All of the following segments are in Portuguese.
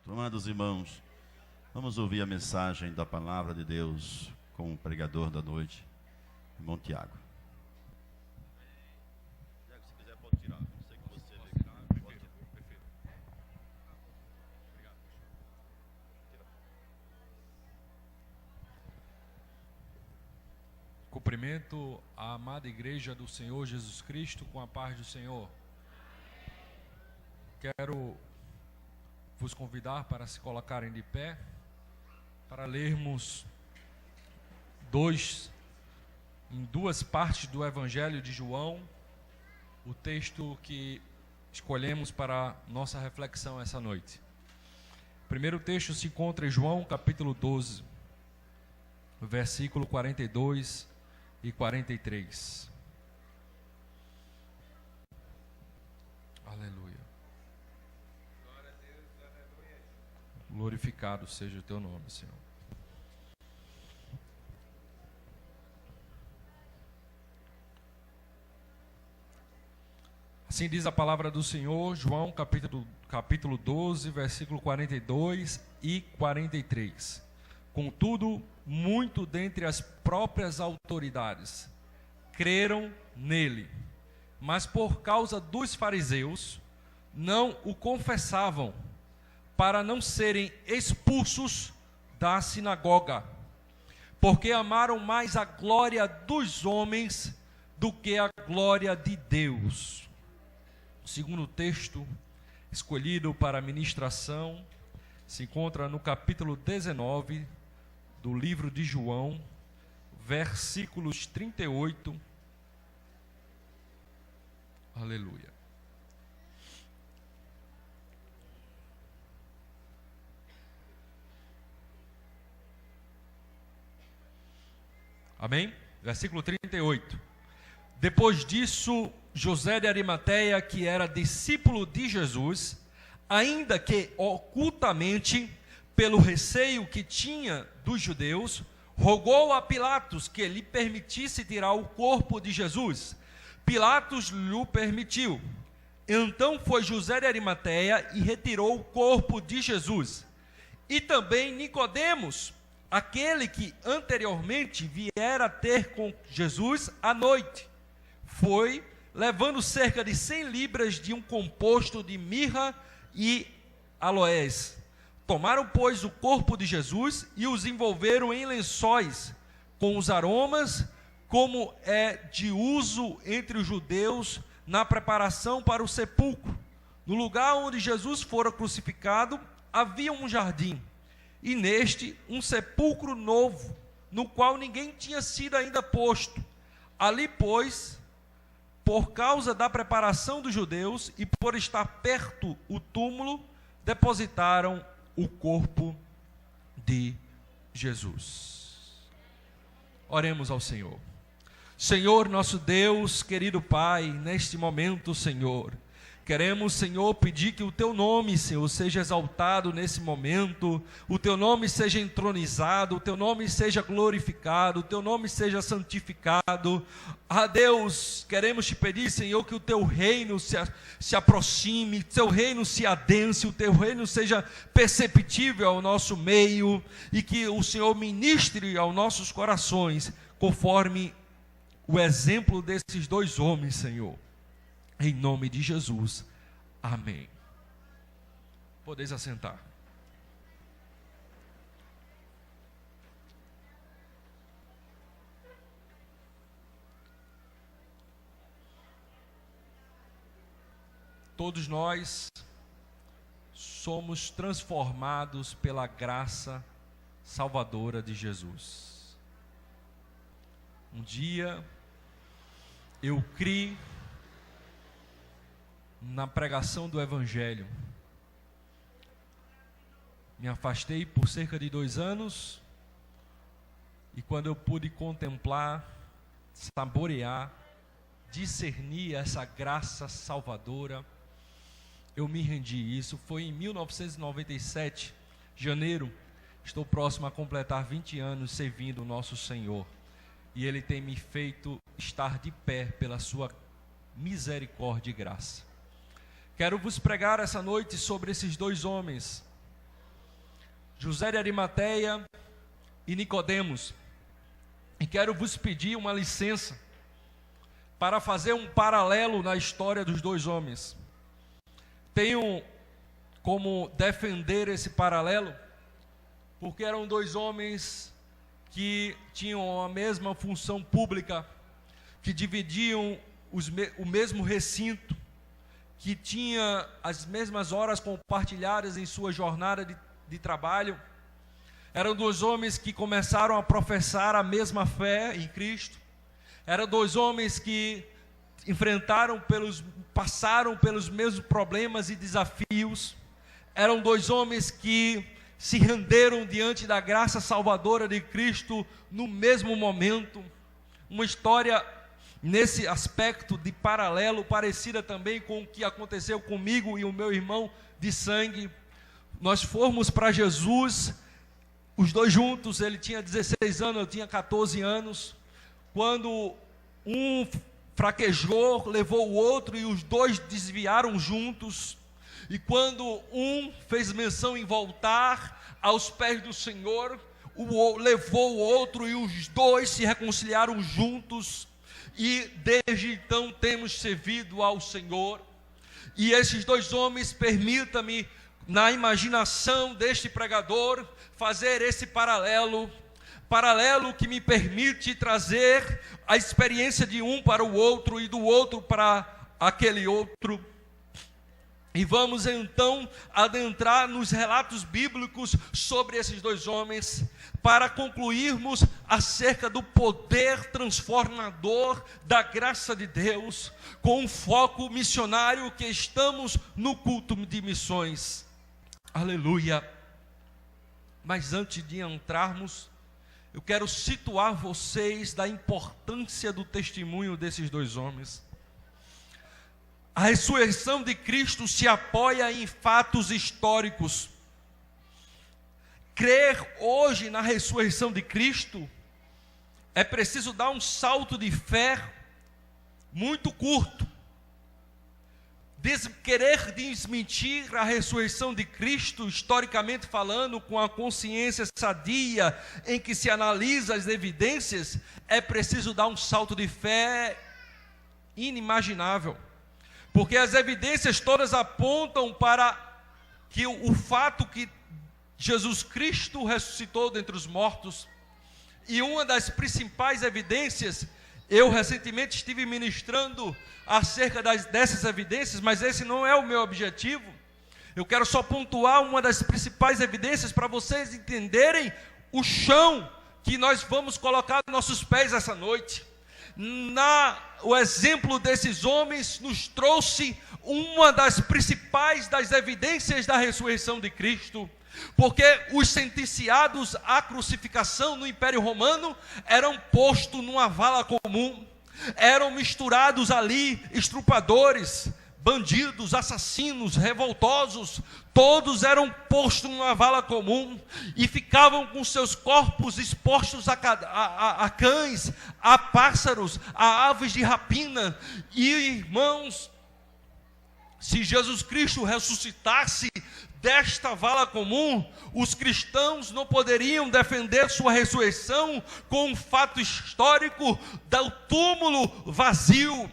Amados irmãos, vamos ouvir a mensagem da palavra de Deus com o pregador da noite, irmão Tiago. Tiago, se quiser pode tirar. Não sei que você vê cá, pode tirar. Perfeito. Obrigado. Cumprimento a amada igreja do Senhor Jesus Cristo com a paz do Senhor. Quero vos convidar para se colocarem de pé, para lermos em duas partes do Evangelho de João, o texto que escolhemos para nossa reflexão essa noite. O primeiro texto se encontra em João, capítulo 12, versículo 42 e 43. Aleluia. Glorificado seja o teu nome, Senhor. Assim diz a palavra do Senhor, João capítulo 12, versículo 42 e 43. Contudo, muito dentre as próprias autoridades creram nele, mas por causa dos fariseus não o confessavam, para não serem expulsos da sinagoga, porque amaram mais a glória dos homens do que a glória de Deus. O segundo texto escolhido para a ministração se encontra no capítulo 19 do livro de João, versículos 38. Aleluia. Amém? Versículo 38. Depois disso, José de Arimateia, que era discípulo de Jesus, ainda que ocultamente, pelo receio que tinha dos judeus, rogou a Pilatos que lhe permitisse tirar o corpo de Jesus. Pilatos lhe permitiu. Então foi José de Arimateia e retirou o corpo de Jesus. E também Nicodemos, aquele que anteriormente viera ter com Jesus à noite, foi levando cerca de 100 libras de um composto de mirra e aloés. Tomaram, pois, o corpo de Jesus e os envolveram em lençóis, com os aromas, como é de uso entre os judeus na preparação para o sepulcro. No lugar onde Jesus fora crucificado, havia um jardim, e neste um sepulcro novo, no qual ninguém tinha sido ainda posto. Ali, pois, por causa da preparação dos judeus e por estar perto o túmulo, depositaram o corpo de Jesus. Oremos ao Senhor. Senhor, nosso Deus, querido Pai, neste momento, Senhor, queremos, Senhor, pedir que o Teu nome, Senhor, seja exaltado nesse momento, o Teu nome seja entronizado, o Teu nome seja glorificado, o Teu nome seja santificado. Ah, Deus, queremos Te pedir, Senhor, que o Teu reino se aproxime, Teu reino se adense, o Teu reino seja perceptível ao nosso meio, e que o Senhor ministre aos nossos corações, conforme o exemplo desses dois homens, Senhor. Em nome de Jesus, amém. Podeis assentar. Todos nós somos transformados pela graça salvadora de Jesus. Um dia eu criei na pregação do Evangelho. Me afastei por cerca de 2 anos, e quando eu pude contemplar, saborear, discernir essa graça salvadora, eu me rendi. Isso foi em 1997, janeiro. Estou próximo a completar 20 anos servindo o nosso Senhor, e Ele tem me feito estar de pé pela sua misericórdia e graça. Quero vos pregar essa noite sobre esses dois homens, José de Arimateia e Nicodemos. E quero vos pedir uma licença para fazer um paralelo na história dos dois homens. Tenho como defender esse paralelo, porque eram dois homens que tinham a mesma função pública, que dividiam o mesmo recinto, que tinha as mesmas horas compartilhadas em sua jornada de trabalho. Eram dois homens que começaram a professar a mesma fé em Cristo. Eram dois homens que passaram pelos mesmos problemas e desafios. Eram dois homens que se renderam diante da graça salvadora de Cristo no mesmo momento. Uma história nesse aspecto de paralelo, parecida também com o que aconteceu comigo e o meu irmão de sangue. Nós fomos para Jesus, os dois juntos. Ele tinha 16 anos, eu tinha 14 anos. Quando um fraquejou, levou o outro e os dois desviaram juntos. E quando um fez menção em voltar aos pés do Senhor, levou o outro e os dois se reconciliaram juntos. E desde então temos servido ao Senhor. E esses dois homens, permita-me, na imaginação deste pregador, fazer esse paralelo que me permite trazer a experiência de um para o outro e do outro para aquele outro. E vamos então adentrar nos relatos bíblicos sobre esses dois homens, para concluirmos acerca do poder transformador da graça de Deus, com um foco missionário que estamos no culto de missões. Aleluia! Mas antes de entrarmos, eu quero situar vocês da importância do testemunho desses dois homens. A ressurreição de Cristo se apoia em fatos históricos. Crer hoje na ressurreição de Cristo é preciso dar um salto de fé muito curto. Querer desmentir a ressurreição de Cristo, historicamente falando, com a consciência sadia em que se analisa as evidências, é preciso dar um salto de fé inimaginável. Porque as evidências todas apontam para que o fato que Jesus Cristo ressuscitou dentre os mortos. E uma das principais evidências, eu recentemente estive ministrando acerca dessas evidências, mas esse não é o meu objetivo. Eu quero só pontuar uma das principais evidências para vocês entenderem o chão que nós vamos colocar nossos pés essa noite. O exemplo desses homens nos trouxe uma das principais das evidências da ressurreição de Cristo, porque os sentenciados à crucificação no Império Romano eram postos numa vala comum, eram misturados ali estrupadores, bandidos, assassinos, revoltosos, todos eram postos numa vala comum e ficavam com seus corpos expostos a cães, a pássaros, a aves de rapina. E irmãos, se Jesus Cristo ressuscitasse desta vala comum, os cristãos não poderiam defender sua ressurreição com um fato histórico do túmulo vazio.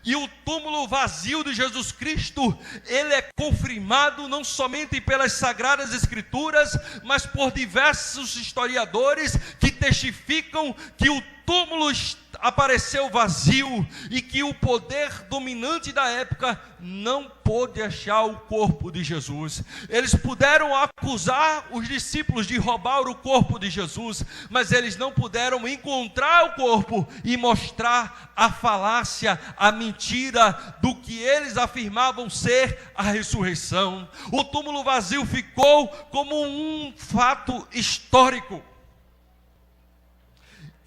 E o túmulo vazio de Jesus Cristo, ele é confirmado não somente pelas Sagradas Escrituras, mas por diversos historiadores que testificam que o túmulo apareceu vazio e que o poder dominante da época não pôde achar o corpo de Jesus. Eles puderam acusar os discípulos de roubar o corpo de Jesus, mas eles não puderam encontrar o corpo e mostrar a falácia, a mentira do que eles afirmavam ser a ressurreição. O túmulo vazio ficou como um fato histórico.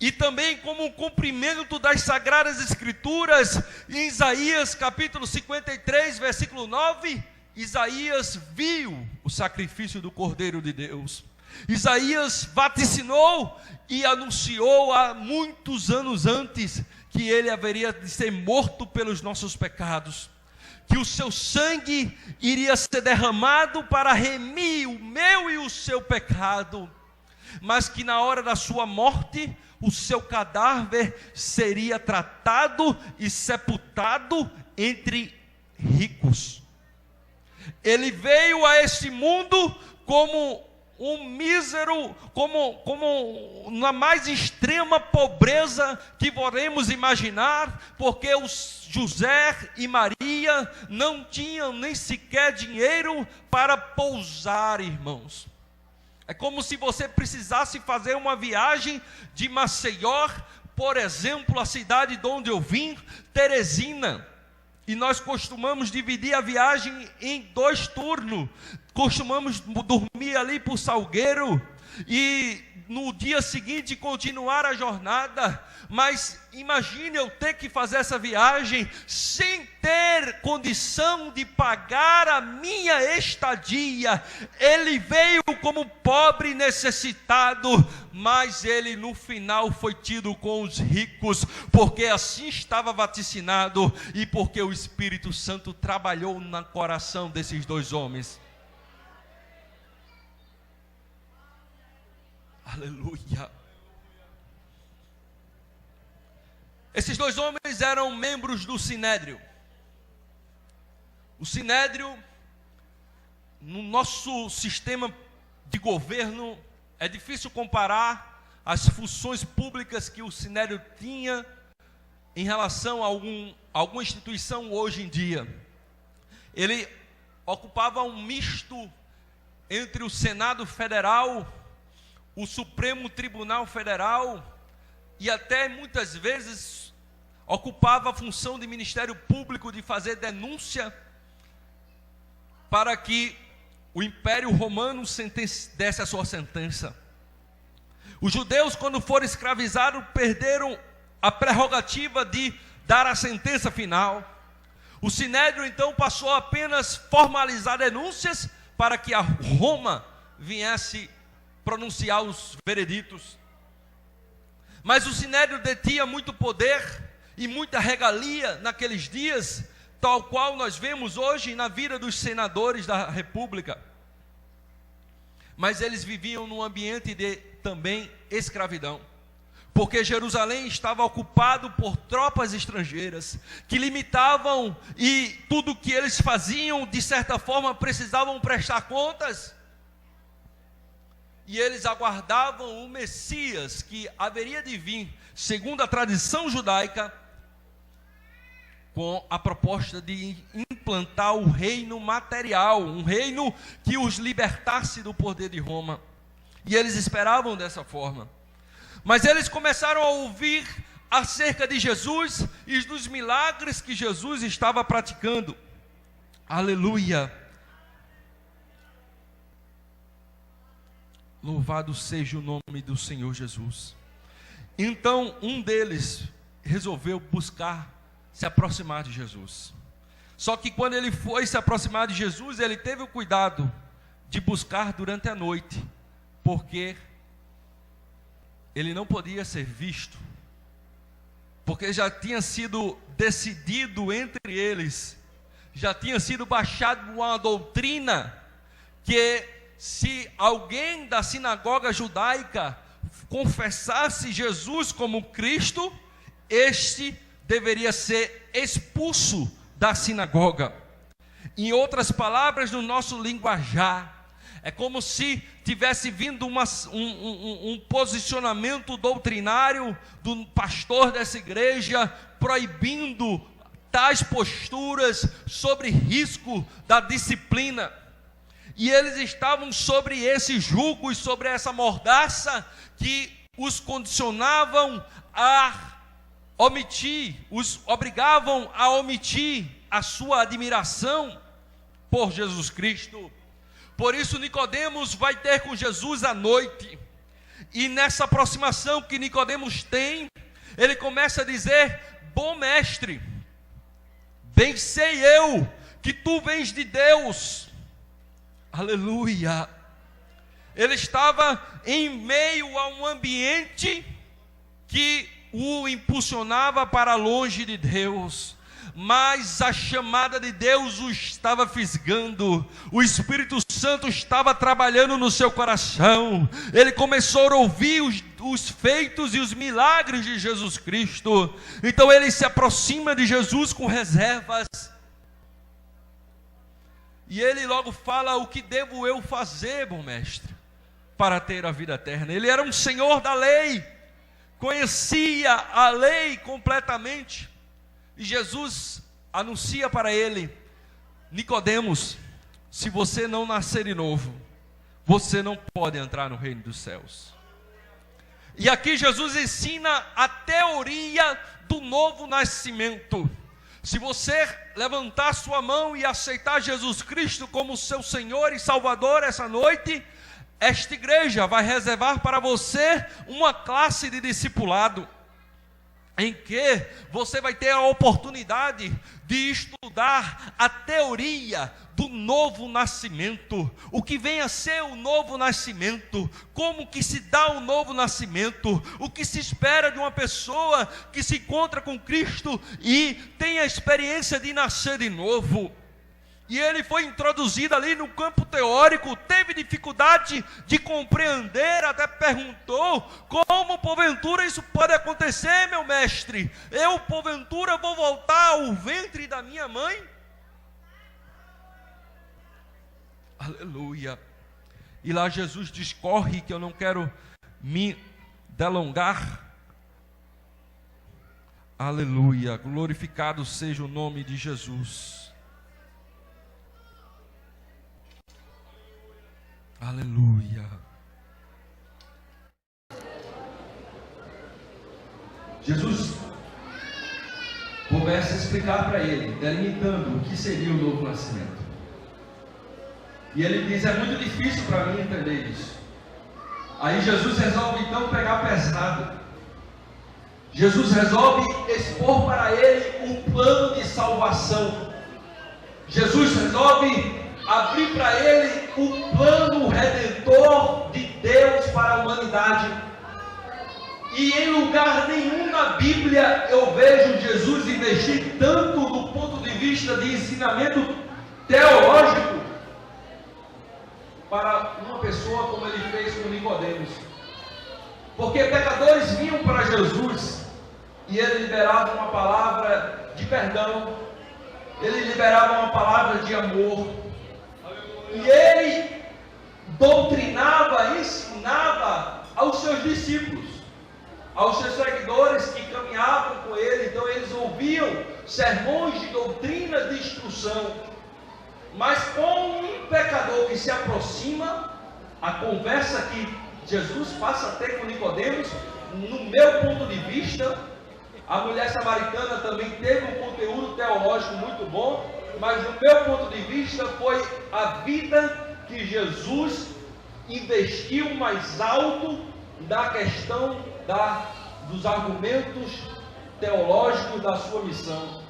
E também como um cumprimento das Sagradas Escrituras, em Isaías capítulo 53, versículo 9, Isaías viu o sacrifício do Cordeiro de Deus. Isaías vaticinou e anunciou há muitos anos antes que ele haveria de ser morto pelos nossos pecados, que o seu sangue iria ser derramado para remir o meu e o seu pecado, mas que na hora da sua morte, o seu cadáver seria tratado e sepultado entre ricos. Ele veio a este mundo como um mísero, como na mais extrema pobreza que podemos imaginar, porque os José e Maria não tinham nem sequer dinheiro para pousar, irmãos. É como se você precisasse fazer uma viagem de Maceió, por exemplo, a cidade de onde eu vim, Teresina. E nós costumamos dividir a viagem em 2 turnos. Costumamos dormir ali por Salgueiro e no dia seguinte continuar a jornada. Mas imagine eu ter que fazer essa viagem sem ter condição de pagar a minha estadia. Ele veio como pobre e necessitado, mas ele no final foi tido com os ricos, porque assim estava vaticinado e porque o Espírito Santo trabalhou no coração desses 2 homens. Aleluia. Esses 2 homens eram membros do Sinédrio. O Sinédrio, no nosso sistema de governo, é difícil comparar as funções públicas que o Sinédrio tinha em relação a alguma instituição hoje em dia. Ele ocupava um misto entre o Senado Federal, o Supremo Tribunal Federal, e até muitas vezes ocupava a função de Ministério Público, de fazer denúncia para que o Império Romano desse a sua sentença. Os judeus, quando foram escravizados, perderam a prerrogativa de dar a sentença final. O Sinédrio então passou a apenas formalizar denúncias para que a Roma viesse pronunciar os vereditos. Mas o Sinédrio detinha muito poder e muita regalia naqueles dias, tal qual nós vemos hoje na vida dos senadores da República. Mas eles viviam num ambiente de também escravidão, porque Jerusalém estava ocupado por tropas estrangeiras que limitavam, e tudo que eles faziam, de certa forma, precisavam prestar contas. E eles aguardavam o Messias que haveria de vir, segundo a tradição judaica, com a proposta de implantar o reino material, um reino que os libertasse do poder de Roma. E eles esperavam dessa forma. Mas eles começaram a ouvir acerca de Jesus e dos milagres que Jesus estava praticando. Aleluia! Louvado seja o nome do Senhor Jesus. Então um deles resolveu buscar se aproximar de Jesus. Só que quando ele foi se aproximar de Jesus, ele teve o cuidado de buscar durante a noite, porque ele não podia ser visto, porque já tinha sido decidido entre eles, já tinha sido baixado uma doutrina que se alguém da sinagoga judaica confessasse Jesus como Cristo, este deveria ser expulso da sinagoga. Em outras palavras, no nosso linguajar, é como se tivesse vindo um posicionamento doutrinário do pastor dessa igreja, proibindo tais posturas sobre risco da disciplina. E eles estavam sobre esse jugo e sobre essa mordaça que os condicionavam a omitir, os obrigavam a omitir a sua admiração por Jesus Cristo. Por isso Nicodemos vai ter com Jesus à noite, e nessa aproximação que Nicodemos tem, ele começa a dizer: bom mestre, bem sei eu que tu vens de Deus. Aleluia! Ele estava em meio a um ambiente que o impulsionava para longe de Deus, mas a chamada de Deus o estava fisgando, o Espírito Santo estava trabalhando no seu coração, ele começou a ouvir os feitos e os milagres de Jesus Cristo, então ele se aproxima de Jesus com reservas, e ele logo fala: o que devo eu fazer, bom mestre, para ter a vida eterna? Ele era um senhor da lei, conhecia a lei completamente, e Jesus anuncia para ele: Nicodemos, se você não nascer de novo, você não pode entrar no reino dos céus. E aqui Jesus ensina a teoria do novo nascimento. Se você levantar sua mão e aceitar Jesus Cristo como seu Senhor e Salvador essa noite, esta igreja vai reservar para você uma classe de discipulado, em que você vai ter a oportunidade de estudar a teoria do novo nascimento, o que vem a ser o novo nascimento, como que se dá o novo nascimento, o que se espera de uma pessoa que se encontra com Cristo e tem a experiência de nascer de novo. E ele foi introduzido ali no campo teórico, teve dificuldade de compreender, até perguntou: como porventura isso pode acontecer, meu mestre? Eu porventura vou voltar ao ventre da minha mãe? Aleluia. E lá Jesus discorre, que eu não quero me delongar. Aleluia, glorificado seja o nome de Jesus. Aleluia. Jesus começa a explicar para ele, delimitando o que seria o novo nascimento. E ele diz: é muito difícil para mim entender isso. Aí Jesus resolve então pegar pesado. Jesus resolve expor para ele um plano de salvação. Jesus resolve abrir para ele o plano redentor de Deus para a humanidade. E em lugar nenhum na Bíblia eu vejo Jesus investir tanto do ponto de vista de ensinamento teológico para uma pessoa como ele fez com Nicodemos. Porque pecadores vinham para Jesus e ele liberava uma palavra de perdão, ele liberava uma palavra de amor, e ele doutrinava, ensinava aos seus discípulos, aos seus seguidores que caminhavam com ele. Então eles ouviam sermões de doutrina, de instrução. Mas com um pecador que se aproxima, a conversa que Jesus passa a ter com Nicodemos, no meu ponto de vista, a mulher samaritana também teve um conteúdo teológico muito bom, mas no meu ponto de vista foi a vida que Jesus investiu mais alto da questão dos argumentos teológicos da sua missão.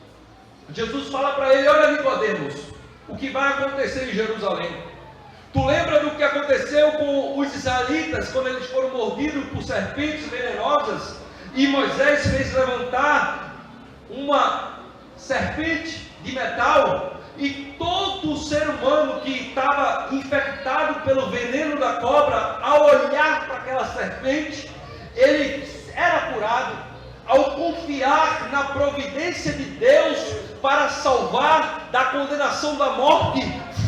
Jesus fala para ele: olha, Nicodemos, o que vai acontecer em Jerusalém? Tu lembra do que aconteceu com os israelitas quando eles foram mordidos por serpentes venenosas e Moisés fez levantar uma serpente de metal, e todo ser humano que estava infectado pelo veneno da cobra, ao olhar para aquela serpente, ele era curado, ao confiar na providência de Deus para salvar da condenação da morte,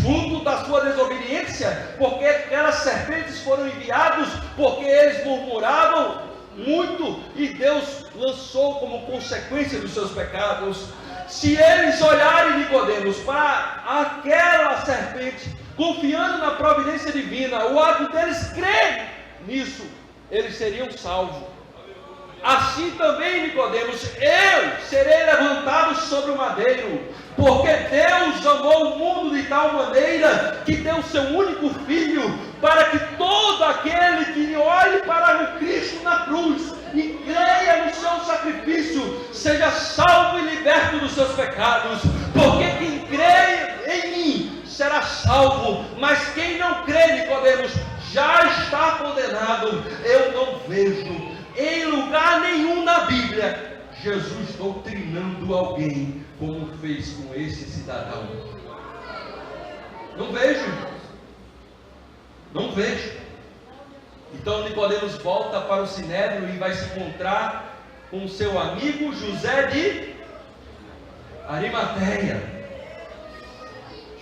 fruto da sua desobediência, porque aquelas serpentes foram enviadas porque eles murmuravam muito, e Deus lançou como consequência dos seus pecados. Se eles olharem, Nicodemos, para aquela serpente, confiando na providência divina, o ato deles crer nisso, eles seriam salvos. Assim também, Nicodemos, eu serei levantado sobre o madeiro, porque Deus amou o mundo de tal maneira que deu o seu único Filho, para que todo aquele que olhe para o Cristo na cruz e creia no seu sacrifício, seja salvo e liberto dos seus pecados. Porque quem crê em mim será salvo, mas quem não crê, Nicodemos, já está condenado. Eu não vejo em lugar nenhum na Bíblia Jesus doutrinando alguém como fez com esse cidadão. Não vejo, irmãos. Não vejo. Então Nicodemos volta para o Sinédrio e vai se encontrar com seu amigo José de Arimateia.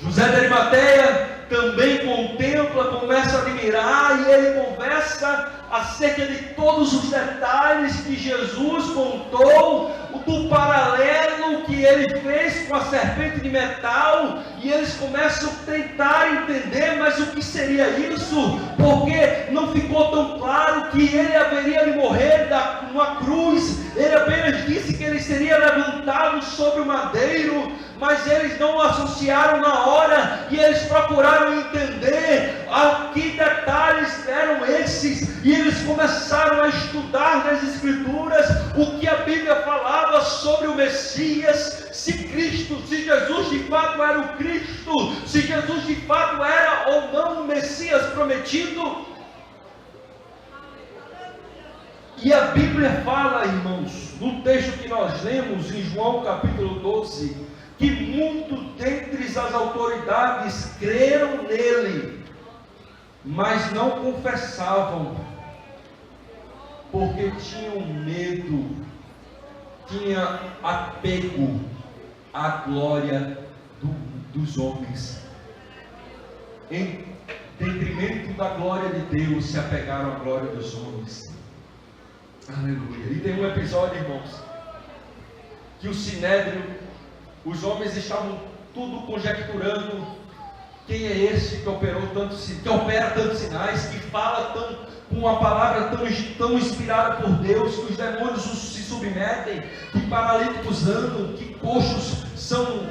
José de Arimateia também contempla, começa a admirar, e ele conversa acerca de todos os detalhes que Jesus contou, do paralelo que ele fez com a serpente de metal, e eles começam a tentar entender, mas o que seria isso? Porque não ficou tão claro que ele haveria de morrer numa cruz. Ele apenas disse que ele seria levantado sobre o madeiro, mas eles não o associaram na hora, e eles procuraram entender a que detalhes eram esses, e eles começaram a estudar nas Escrituras o que a Bíblia falava sobre o Messias, se Jesus de fato era o Cristo, se Jesus de fato era ou não o Messias prometido. E a Bíblia fala, irmãos, no texto que nós lemos em João capítulo 12, que muitos dentre as autoridades creram nele, mas não confessavam, porque tinham medo, tinha apego à glória dos homens. Em detrimento da glória de Deus, se apegaram à glória dos homens. Aleluia. E tem um episódio, irmãos, que o Sinédrio, os homens estavam tudo conjecturando quem é esse que opera tantos sinais, que fala com uma palavra tão inspirada por Deus, que os demônios se submetem, que paralíticos andam, que coxos são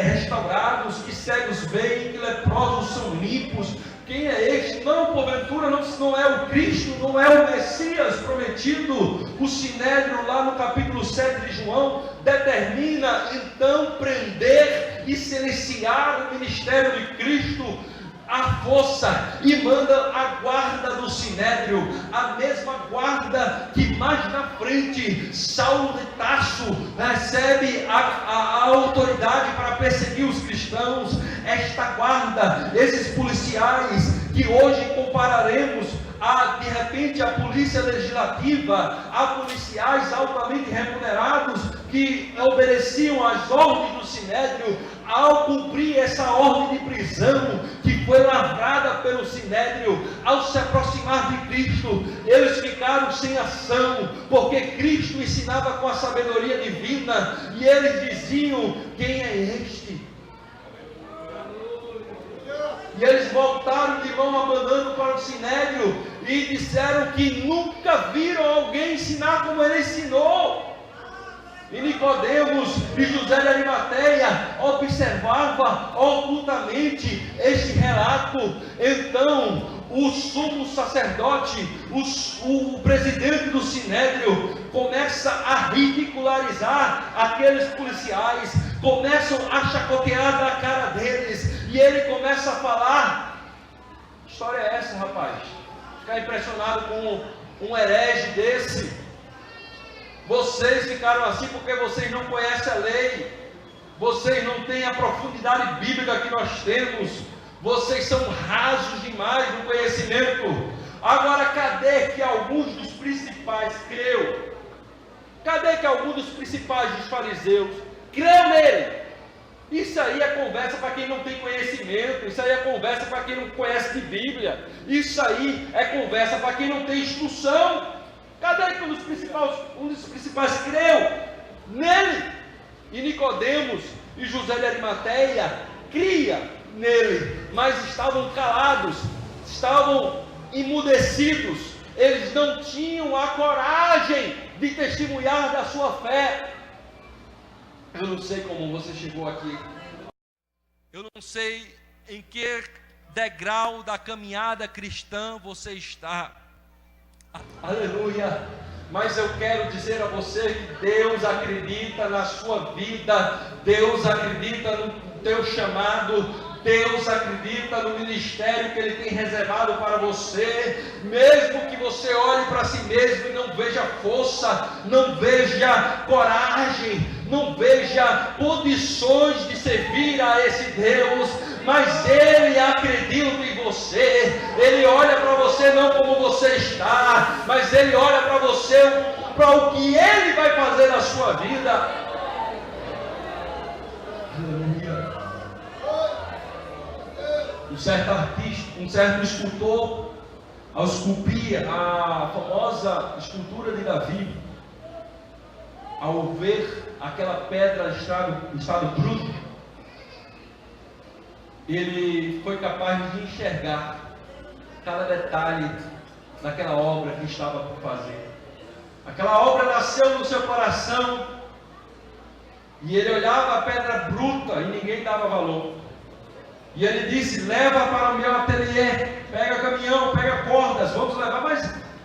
restaurados, que cegos veem, que leprosos são limpos. Quem é este? Não, porventura, não é o Cristo, não é o Messias prometido. O Sinédrio, lá no capítulo 7 de João, determina então prender e silenciar o ministério de Cristo à força, e manda a guarda do Sinédrio, a mesma guarda que mais na frente Saulo de Tarso recebe a autoridade para perseguir os cristãos. Esta guarda, esses policiais que hoje compararemos de repente a polícia legislativa, a policiais altamente remunerados que obedeciam às ordens do Sinédrio, ao cumprir essa ordem de prisão que foi lavrada pelo Sinédrio, ao se aproximar de Cristo, eles ficaram sem ação, porque Cristo ensinava com a sabedoria divina, e eles diziam: quem é este? E eles voltaram de mão abanando para o Sinédrio e disseram que nunca viram alguém ensinar como ele ensinou. E Nicodemos e José de Arimateia observava ocultamente este relato. Então o sumo sacerdote, o presidente do Sinédrio, começa a ridicularizar aqueles policiais, começam a chacotear na cara deles, e ele começa a falar: que história é essa, rapaz? Ficar impressionado com um herege desse? Vocês ficaram assim porque vocês não conhecem a lei, vocês não têm a profundidade bíblica que nós temos, vocês são rasos demais no conhecimento. Agora, cadê que alguns dos principais creu? Cadê que alguns dos principais dos fariseus creu nele? Isso aí é conversa para quem não tem conhecimento, isso aí é conversa para quem não conhece de Bíblia, isso aí é conversa para quem não tem instrução. Cadê que um dos principais creu nele? E Nicodemos e José de Arimateia cria nele, mas estavam calados, estavam emudecidos, eles não tinham a coragem de testemunhar da sua fé. Eu não sei como você chegou aqui, eu não sei em que degrau da caminhada cristã você está. Aleluia! Mas eu quero dizer a você que Deus acredita na sua vida, Deus acredita no teu chamado, Deus acredita no ministério que Ele tem reservado para você. Mesmo que você olhe para si mesmo e não veja força, não veja coragem, não veja condições de servir a esse Deus, mas Ele acredita em você. Ele olha para você não como você está, mas Ele olha para você, para o que Ele vai fazer na sua vida. Aleluia. Um certo artista, um certo escultor, ao esculpir a famosa escultura de Davi, ao ver aquela pedra em estado bruto, ele foi capaz de enxergar cada detalhe daquela obra que estava por fazer. Aquela obra nasceu no seu coração, e ele olhava a pedra bruta e ninguém dava valor. E ele disse: leva para o meu ateliê, pega caminhão, pega cordas, vamos levar.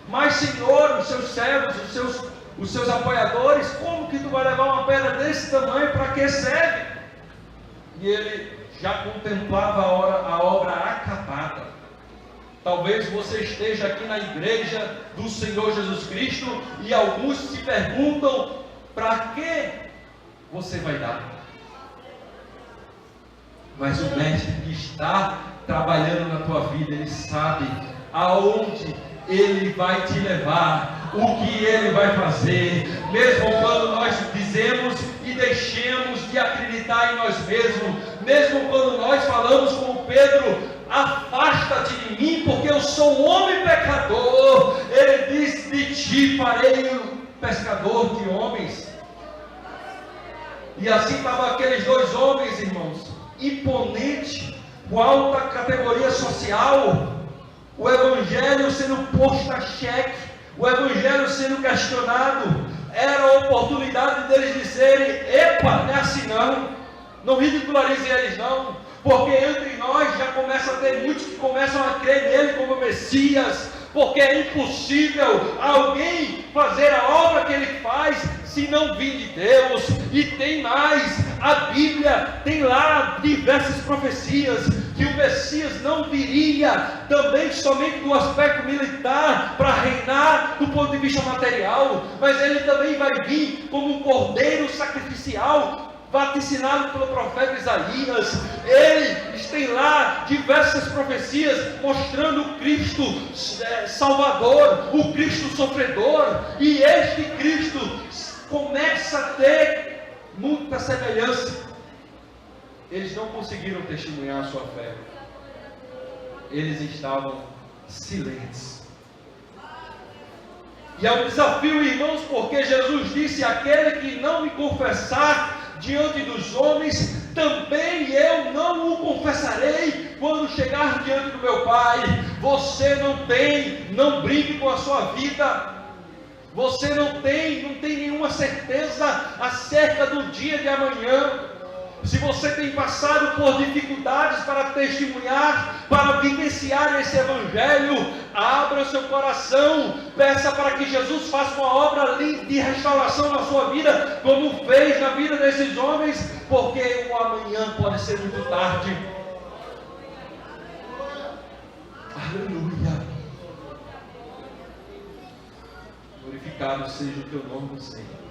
Mas Senhor, os seus servos, os seus apoiadores, como que tu vai levar uma pedra desse tamanho? Para que serve? E ele já contemplava a obra acabada. Talvez você esteja aqui na igreja do Senhor Jesus Cristo e alguns se perguntam: para que você vai dar? Mas o mestre que está trabalhando na tua vida, ele sabe aonde ele vai te levar, o que ele vai fazer. Mesmo quando nós dizemos e deixemos de acreditar em nós mesmos, mesmo quando nós falamos como Pedro: afasta-te de mim, porque eu sou um homem pecador. Ele diz: de ti farei um pescador de homens. E assim estavam aqueles dois homens, irmãos, imponente, com alta categoria social, o evangelho sendo posto a xeque, o evangelho sendo questionado. Era a oportunidade deles dizerem: epa, não é assim não ridicularizem eles não, porque entre nós já começa a ter muitos que começam a crer nele como Messias, porque é impossível alguém fazer a obra que ele faz se não vir de Deus. E tem mais, a Bíblia tem lá diversas profecias que o Messias não viria também somente do aspecto militar para reinar do ponto de vista material, mas ele também vai vir como um cordeiro sacrificial, vaticinado pelo profeta Isaías. Eles têm lá diversas profecias mostrando o Cristo Salvador, o Cristo sofredor, e este Cristo começa a ter muita semelhança. Eles não conseguiram testemunhar a sua fé, eles estavam silentes. E é um desafio, irmãos, porque Jesus disse: aquele que não me confessar diante dos homens, também eu não o confessarei quando chegar diante do meu Pai. Você não brinque com a sua vida. Você não tem nenhuma certeza acerca do dia de amanhã. Se você tem passado por dificuldades para testemunhar, para vivenciar esse evangelho, abra o seu coração, peça para que Jesus faça uma obra de restauração na sua vida, como fez na vida desses homens, porque o amanhã pode ser muito tarde. Aleluia. Glorificado seja o teu nome, Senhor.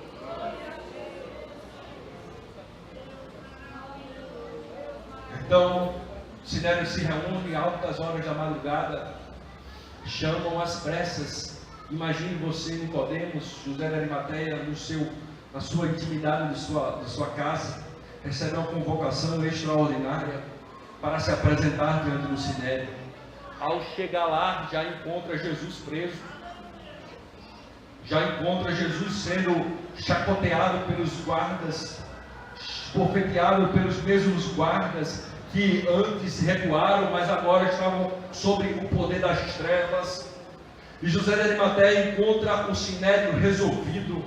Então, o Sinédrio se reúne altas horas da madrugada, chamam às pressas. Imagine você, Nicodemos, José de Arimateia, na sua intimidade de sua casa, recebe uma convocação extraordinária para se apresentar diante do Sinédrio. Ao chegar lá, já encontra Jesus preso, já encontra Jesus sendo chacoteado pelos guardas, esbofeteado pelos mesmos guardas que antes recuaram, mas agora estavam sob o poder das trevas. E José de Arimateia encontra o Sinédrio resolvido,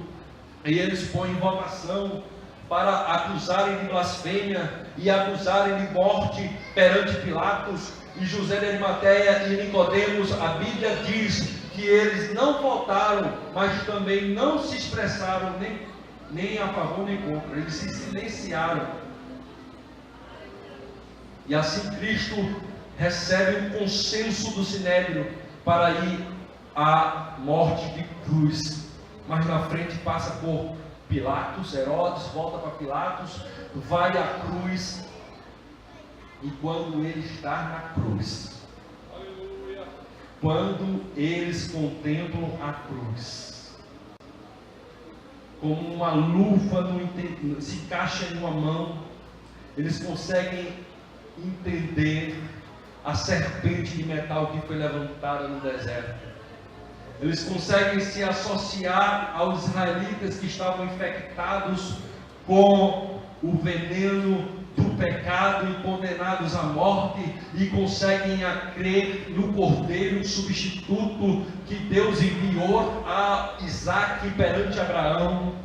e eles põem votação para acusarem de blasfêmia e acusarem de morte perante Pilatos. E José de Arimateia e Nicodemos, a Bíblia diz que eles não votaram, mas também não se expressaram nem a favor nem contra, eles se silenciaram. E assim Cristo recebe um consenso do Sinédrio para ir à morte de cruz, mas na frente passa por Pilatos, Herodes volta para Pilatos, vai à cruz, e quando ele está na cruz, quando eles contemplam a cruz, como uma luva se encaixa em uma mão, eles conseguem entender a serpente de metal que foi levantada no deserto. Eles conseguem se associar aos israelitas que estavam infectados com o veneno do pecado e condenados à morte, e conseguem crer no Cordeiro substituto que Deus enviou a Isaac perante Abraão.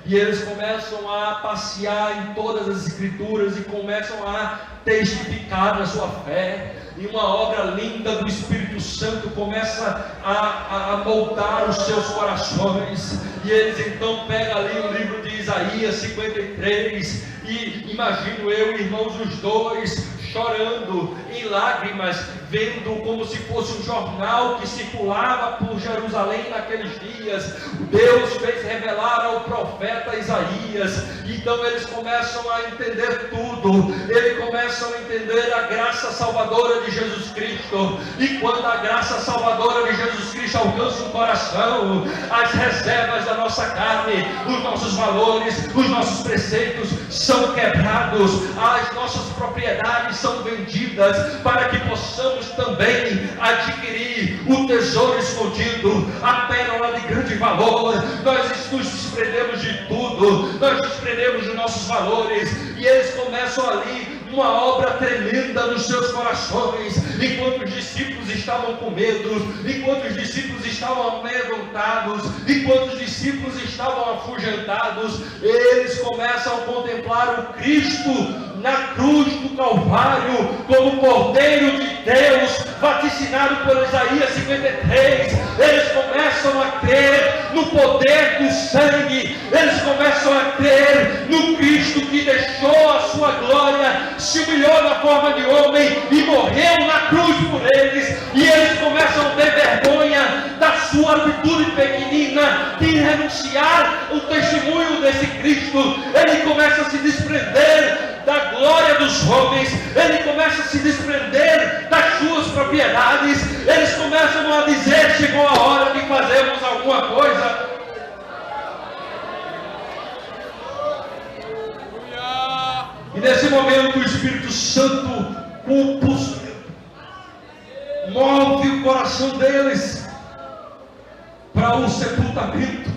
E eles começam a passear em todas as escrituras e começam a testificar na sua fé. E uma obra linda do Espírito Santo começa a moldar os seus corações. E eles então pegam ali o livro de Isaías 53. E imagino eu, irmãos, os dois chorando em lágrimas, vendo como se fosse um jornal que circulava por Jerusalém naqueles dias. Deus fez revelar ao profeta Isaías. Então eles começam a entender tudo. Eles começam a entender a graça salvadora de Jesus Cristo. E quando a graça salvadora de Jesus Cristo alcança o coração, as reservas da nossa carne, os nossos valores, os nossos preceitos são quebrados, as nossas propriedades são vendidas, para que possamos também adquirir o tesouro escondido, a pérola de grande valor. Nós nos desprendemos de tudo, nós desprendemos de nossos valores, e eles começam ali uma obra tremenda nos seus corações. Enquanto os discípulos estavam com medo, enquanto os discípulos estavam amedrontados, enquanto os discípulos estavam afugentados, eles começam a contemplar o Cristo na cruz do Calvário, como Cordeiro de Deus, vaticinado por Isaías 53. Eles começam a crer no poder do sangue, eles começam a crer no Cristo que deixou a sua glória, se humilhou na forma de homem e morreu na cruz por eles. E eles começam a ter vergonha da sua atitude pequenina de renunciar o testemunho desse Cristo. Ele começa a se desprender da glória dos homens, ele começa a se desprender das suas propriedades. Eles começam a dizer: chegou a hora de fazermos alguma coisa. E nesse momento o Espírito Santo move o coração deles para o sepultamento,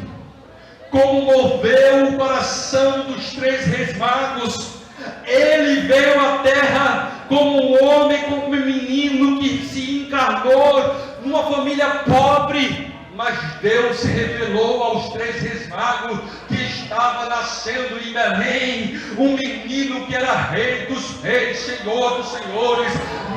como moveu o coração dos 3 reis magos. Ele veio à terra como um homem, como um menino que se encarnou numa família pobre, mas Deus se revelou aos 3 reis magos que estava nascendo em Belém, um menino que era rei dos reis, senhor dos senhores,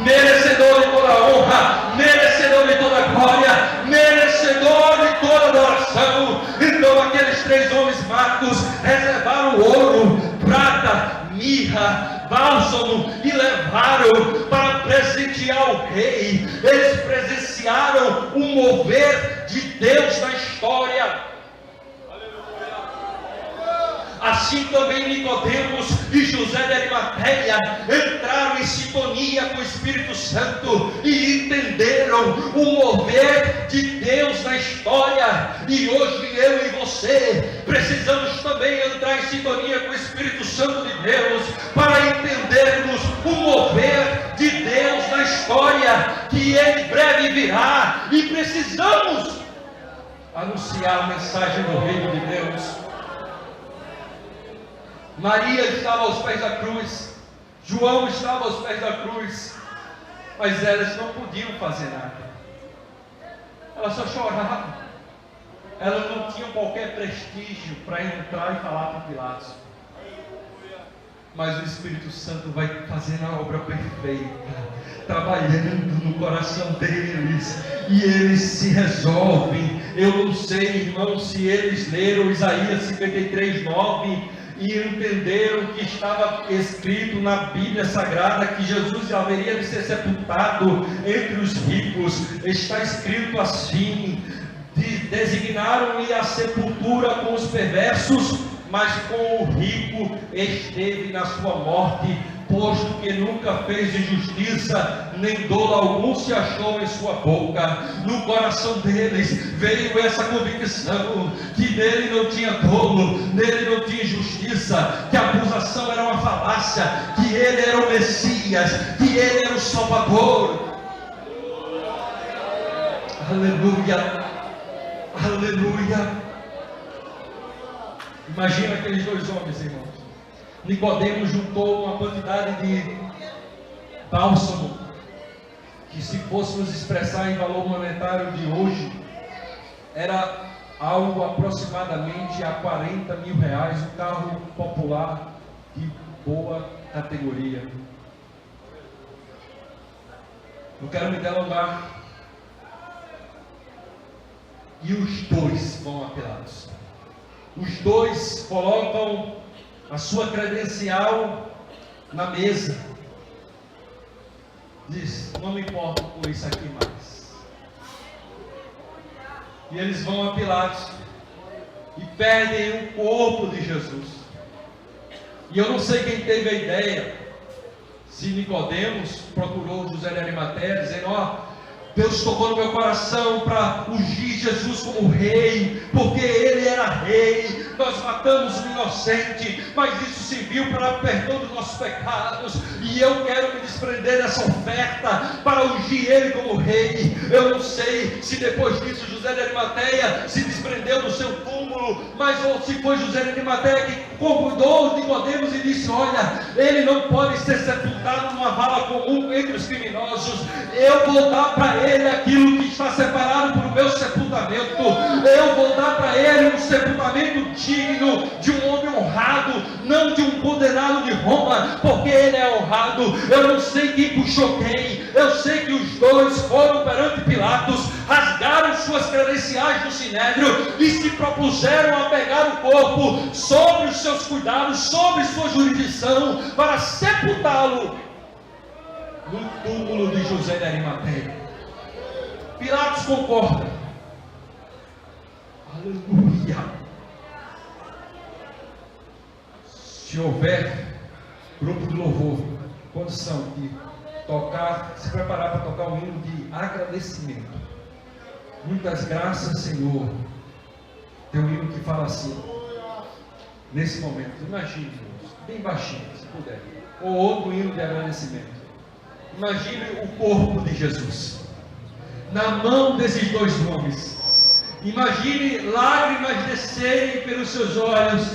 merecedor de toda honra, merecedor de toda glória, merecedor de toda adoração. Então aqueles 3 homens magos reservaram ouro, prata, mirra, bálsamo e levaram para presentear o rei. Eles presenciaram o mover de Deus na história. Assim também Nicodemos e José de Arimateia entraram em sintonia com o Espírito Santo e entenderam o mover de Deus na história. E hoje eu e você precisamos também entrar em sintonia com o Espírito Santo de Deus para entendermos o mover de Deus na história, que em breve virá, e precisamos anunciar a mensagem do reino de Deus. Maria estava aos pés da cruz, João estava aos pés da cruz, mas elas não podiam fazer nada. Elas só choravam. Elas não tinham qualquer prestígio para entrar e falar para Pilatos. Mas o Espírito Santo vai fazendo a obra perfeita, trabalhando no coração deles, e eles se resolvem. Eu não sei, irmãos, se eles leram Isaías 53:9 e entenderam que estava escrito na Bíblia Sagrada que Jesus haveria de ser sepultado entre os ricos. Está escrito assim: designaram-lhe a sepultura com os perversos, mas com o rico esteve na sua morte, posto que nunca fez injustiça, nem dolo algum se achou em sua boca. No coração deles veio essa convicção, que nele não tinha dolo, nele não tinha injustiça, que a acusação era uma falácia, que ele era o Messias, que ele era o Salvador. Aleluia, aleluia. Imagina aqueles dois homens, irmãos. Nicodemos juntou uma quantidade de bálsamo, que se fôssemos expressar em valor monetário de hoje, era algo aproximadamente a 40 mil reais, um carro popular de boa categoria. Não quero me delongar. E os dois vão a Pilatos. Os dois colocam a sua credencial na mesa. Diz: não me importo com isso aqui mais. E eles vão a Pilatos e pedem o corpo de Jesus. E eu não sei quem teve a ideia, se Nicodemos procurou José de Arimateia, dizendo: ó, Deus tocou no meu coração para ungir Jesus como rei, porque ele era rei. Nós matamos um inocente, mas isso serviu para perdão dos nossos pecados, e eu quero me desprender dessa oferta para ungir ele como rei. Eu não sei se depois disso José de Arimateia se desprendeu do seu túmulo, mas ou se foi José de Arimateia que convidou Nicodemos e disse: olha, ele não pode ser sepultado numa vala comum entre os criminosos. Eu vou dar para ele aquilo que está separado para o meu sepultamento. Eu vou dar para ele um sepultamento digno de um homem honrado, não de um condenado de Roma, porque ele é honrado. Eu não sei quem puxou quem, eu sei que os dois foram perante Pilatos, rasgaram suas credenciais do sinédrio e se propuseram a pegar o corpo sobre os seus cuidados, sobre sua jurisdição, para sepultá-lo no túmulo de José de Arimateia. Pilatos concorda. Aleluia. Se houver grupo de louvor, condição de tocar, se preparar para tocar um hino de agradecimento. Muitas graças, Senhor. Tem um hino que fala assim, nesse momento. Imagine, bem baixinho, se puder. Ou outro hino de agradecimento. Imagine o corpo de Jesus na mão desses dois homens. Imagine lágrimas descerem pelos seus olhos.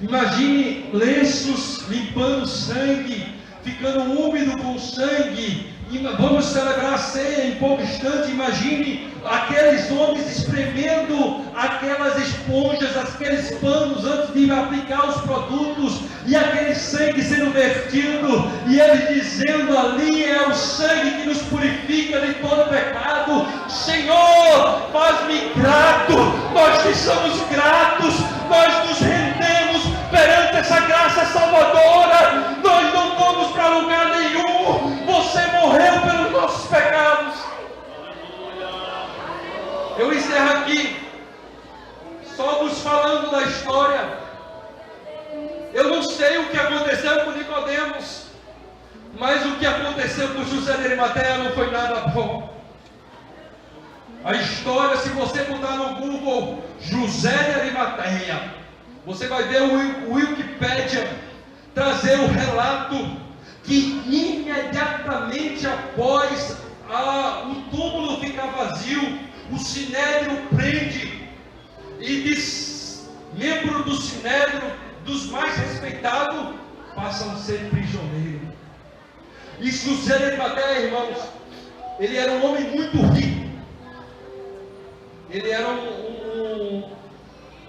Imagine lenços limpando sangue, ficando úmido com sangue. Vamos celebrar a ceia em pouco instante. Imagine aqueles homens espremendo aquelas esponjas, aqueles panos antes de aplicar os produtos, e aquele sangue sendo vertido, e ele dizendo: ali é o sangue que nos purifica de todo pecado. Senhor, faz-me grato. Nós te somos gratos, nós nos rendemos perante essa graça salvadora. Nós não vamos para lugar nenhum. Você morreu pelos nossos pecados. Eu encerro aqui, só nos falando da história. Eu não sei o que aconteceu com Nicodemos, mas o que aconteceu com José de Arimateia não foi nada bom. A história, se você botar no Google José de Arimateia, você vai ver o Wikipédia trazer o relato que imediatamente após o túmulo ficar vazio, o sinédrio prende, e membro do sinédrio, dos mais respeitados, passam a ser prisioneiros. E José de Arimateia, irmãos, ele era um homem muito rico. Ele era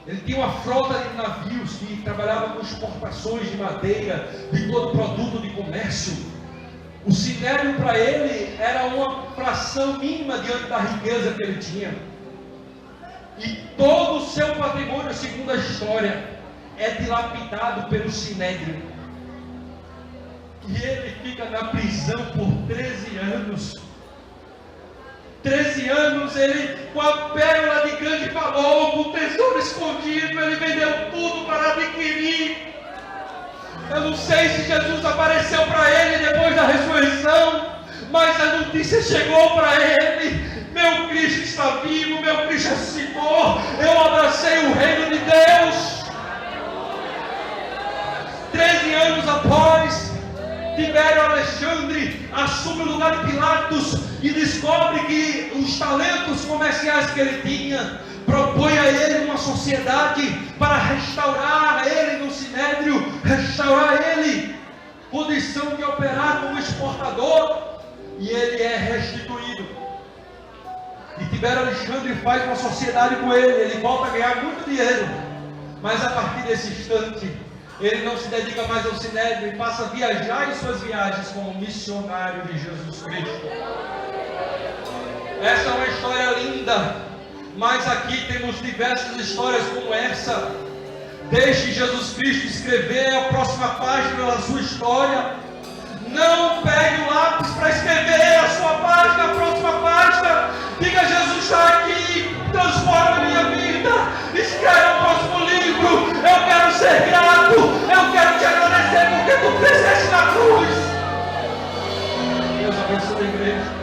ele tinha uma frota de navios que trabalhava com exportações de madeira, de todo produto de comércio. O sinédrio para ele era uma fração mínima diante da riqueza que ele tinha. E todo o seu patrimônio, segundo a história, é dilapidado pelo sinédrio. E ele fica na prisão por 13 anos. 13 anos, ele, com a pérola de grande valor, com o tesouro escondido, ele vendeu tudo para adquirir. Eu não sei se Jesus apareceu para ele depois da ressurreição, mas a notícia chegou para ele: meu Cristo está vivo, meu Cristo ressuscitou, eu abracei o reino de Deus. 13 anos após, Tibério Alexandre assume o lugar de Pilatos e descobre que os talentos comerciais que ele tinha, propõe a ele uma sociedade para restaurar ele no Sinédrio, restaurar ele, condição de operar como exportador, e ele é restituído. E Tibério Alexandre faz uma sociedade com ele volta a ganhar muito dinheiro, mas a partir desse instante, ele não se dedica mais ao Sinédrio e passa a viajar em suas viagens como missionário de Jesus Cristo. Essa é uma história linda, mas aqui temos diversas histórias como essa. Deixe Jesus Cristo escrever a próxima página da sua história. Não pegue o lápis para escrever a sua página, a próxima página. Diga: Jesus está aqui, transforma a minha vida, escreve o próximo livro. Eu quero ser grato, eu quero te agradecer porque tu fizeste na cruz. Deus abençoe a igreja.